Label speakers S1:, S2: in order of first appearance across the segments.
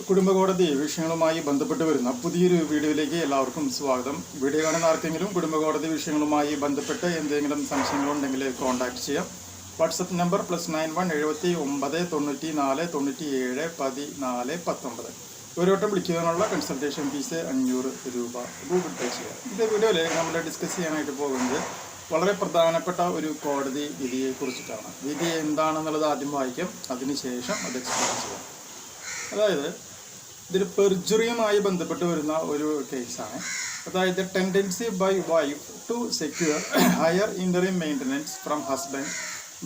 S1: കുടുംബകോടതി വിഷയങ്ങളുമായി ബന്ധപ്പെട്ട് വരുന്ന പുതിയൊരു വീഡിയോയിലേക്ക് എല്ലാവർക്കും സ്വാഗതം. വീഡിയോ കാണുന്ന ആർക്കെങ്കിലും കുടുംബകോടതി വിഷയങ്ങളുമായി ബന്ധപ്പെട്ട് എന്തെങ്കിലും സംശയങ്ങളുണ്ടെങ്കിൽ കോൺടാക്ട് ചെയ്യാം. WhatsApp number +91 79 94 97 14 19. ഒരു വട്ടം വിളിക്കാനുള്ള കൺസൾട്ടേഷൻ ഫീസ് 500 രൂപ ഗൂഗിൾ പേ ചെയ്യാം. ഇന്നത്തെ വീഡിയോയിൽ നമ്മൾ ഡിസ്കസ് ചെയ്യാനായിട്ട് പോകുന്നത് വളരെ പ്രധാനപ്പെട്ട ഒരു കോടതി വിധിയെ കുറിച്ചിട്ടാണ്. വിധി എന്താണെന്നുള്ളത് ആദ്യം വായിക്കാം, അതിനുശേഷം അത് എക്സ്പ്ലെയിൻ ചെയ്യാം. അതായത് ഇതൊരു പെർജുറിയുമായി ബന്ധപ്പെട്ട് വരുന്ന ഒരു കേസാണ്. അതായത് tendency by wife to secure higher interim maintenance from husband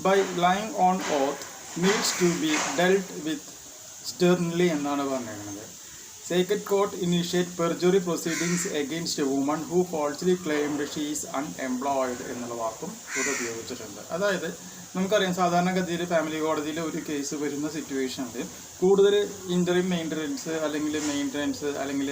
S1: by lying on oath needs to be dealt with sternly എന്നാണ് പറഞ്ഞിരിക്കുന്നത്. Sacred court initiate perjury proceedings against a woman who falsely claimed she is unemployed എന്നുള്ള വാക്കും ഇവിടെ ഉപയോഗിച്ചിട്ടുണ്ട്. അതായത് നമുക്കറിയാം, സാധാരണഗതിയിൽ family കോടതിയിൽ ഒരു കേസ് വരുന്ന സിറ്റുവേഷനിൽ കൂടുതൽ ഇൻ്ററിം മെയിൻ്റനൻസ് അല്ലെങ്കിൽ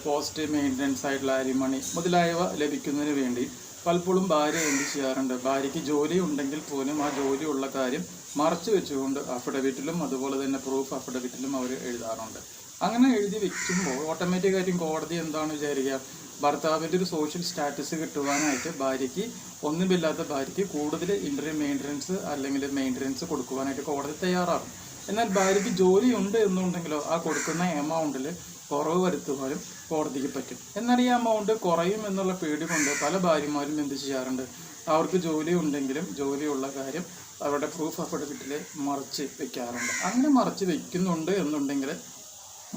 S1: പോസ്റ്റ് മെയിൻ്റനൻസ് ആയിട്ടുള്ള അരിമണി മുതലായവ ലഭിക്കുന്നതിന് വേണ്ടി പലപ്പോഴും ഭാര്യ എന്ത് ചെയ്യാറുണ്ട്, ഭാര്യയ്ക്ക് ജോലി ഉണ്ടെങ്കിൽ പോലും ആ ജോലിയുള്ള കാര്യം മറച്ചു വെച്ചുകൊണ്ട് അഫിഡവിറ്റിലും അതുപോലെ തന്നെ പ്രൂഫ് അഫിഡവിറ്റിലും അവർ എഴുതാറുണ്ട്. അങ്ങനെ എഴുതി വെക്കുമ്പോൾ ഓട്ടോമാറ്റിക്കായിട്ടും കോടതി എന്താണ് വിചാരിക്കുക, ഭർത്താവിൻ്റെ ഒരു സോഷ്യൽ സ്റ്റാറ്റസ് കിട്ടുവാനായിട്ട് ഒന്നുമില്ലാത്ത ഭാര്യയ്ക്ക് കൂടുതൽ ഇൻ്ററിം മെയിൻ്റനൻസ് അല്ലെങ്കിൽ മെയിൻ്റനൻസ് കൊടുക്കുവാനായിട്ട് കോടതി തയ്യാറാകും. എന്നാൽ ഭാര്യയ്ക്ക് ജോലി ഉണ്ട് എന്നുണ്ടെങ്കിലോ ആ കൊടുക്കുന്ന എമൗണ്ടിൽ കുറവ് വരുത്തുവാനും കോടതിക്ക് പറ്റും. എന്നാൽ ഈ എമൗണ്ട് കുറയും എന്നുള്ള പേടി കൊണ്ട് പല ഭാര്യമാരും എന്ത് ചെയ്യാറുണ്ട്, അവർക്ക് ജോലി ഉണ്ടെങ്കിലും ജോലിയുള്ള കാര്യം അവരുടെ പ്രൂഫ് അഫിഡവിറ്റിൽ മറച്ച് വെക്കാറുണ്ട്. അങ്ങനെ മറച്ച് വെക്കുന്നുണ്ട് എന്നുണ്ടെങ്കിൽ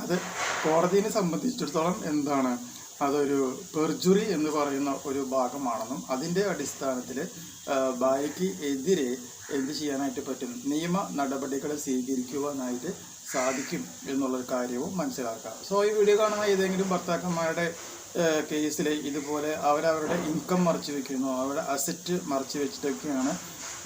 S1: അത് കോടതിയെ സംബന്ധിച്ചിടത്തോളം എന്താണ്, അതൊരു പെർജുറി എന്ന് പറയുന്ന ഒരു ഭാഗമാണെന്നും അതിൻ്റെ അടിസ്ഥാനത്തിൽ ഭാര്യയ്ക്ക് എതിരെ എന്ത് ചെയ്യാനായിട്ട് പറ്റും, നിയമ നടപടികൾ സ്വീകരിക്കുവാനായിട്ട് സാധിക്കും എന്നുള്ളൊരു കാര്യവും മനസ്സിലാക്കുക. സോ ഈ വീഡിയോ കാണുന്ന ഏതെങ്കിലും ഭർത്താക്കന്മാരുടെ കേസിൽ ഇതുപോലെ അവരവരുടെ ഇൻകം മറച്ചു വെക്കുന്നു, അവരുടെ അസറ്റ് മറച്ചു വെച്ചിട്ടൊക്കെയാണ്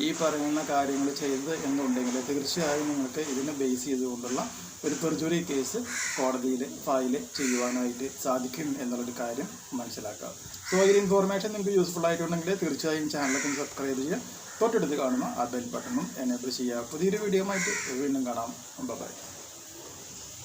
S1: ഈ പറയുന്ന കാര്യങ്ങൾ ചെയ്തത് എന്നുണ്ടെങ്കിൽ തീർച്ചയായും നിങ്ങൾക്ക് ഇതിനെ ബേസ് ചെയ്തുകൊണ്ടുള്ള ഒരു പെർജുറി കേസ് കോടതിയിൽ ഫയൽ ചെയ്യുവാനായിട്ട് സാധിക്കും എന്നുള്ളൊരു കാര്യം മനസ്സിലാക്കുക. സോ ഈ ഇൻഫോർമേഷൻ നിങ്ങൾക്ക് യൂസ്ഫുൾ ആയിട്ടുണ്ടെങ്കിൽ തീർച്ചയായും ചാനലൊക്കെ സബ്സ്ക്രൈബ് ചെയ്യുക, തൊട്ടടുത്ത് കാണുന്ന ആ ബെൽ ബട്ടണും എനേബിൾ ചെയ്യുക. പുതിയൊരു വീഡിയോ ആയിട്ട് വീണ്ടും കാണാം. ബൈ.